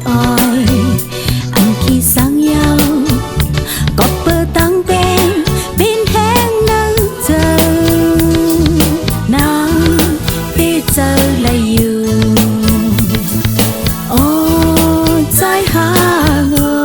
oi anh khi sáng nhau có bơ tăng bên hang nắng chờ nắng bây giờ là you ô trái hà ơi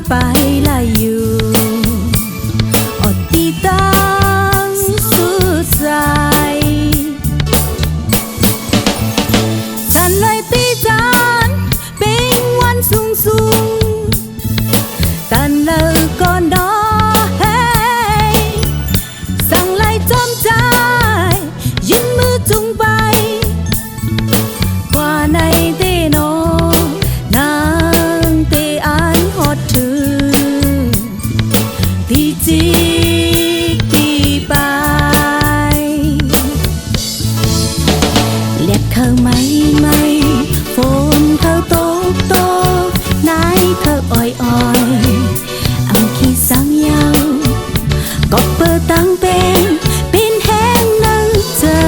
ไปละอยู่อดที่ตั้งสุดใจฉันเลยตีจานเป็นวันสูงสูงตันเลยก่อนดอให้สั่งไล่จอมใจยืนมือจุงไปกว่าในเตโนนางเตอันฮอดถือจีกีไปเล็ดเข้าไม่ฝนเข้าตกนายเข้าอ่อยอังคีสังยาวก็เปิดตั้งเป็นแห้งนั่งเจอ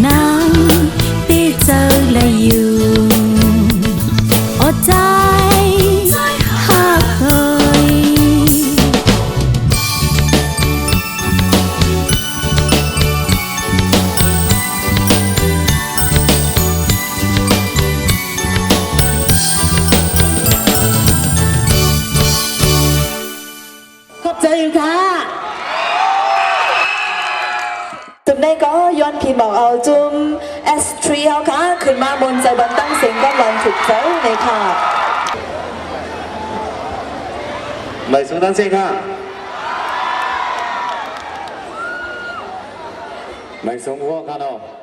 นางไปเจอและอยู่อดใจหักเอ่ยขอบใจค่ะจุดนี้ก็ย้อนพี่บอกเอาจุ่ม S3 เขาค่ะขึ้นมาบนใจบนตั้งเสียงก็ลองถูกเจ้าเลยค่ะไม่สูงตั้งเสียงค่ะไม่สูงหัวค่ะเนาะ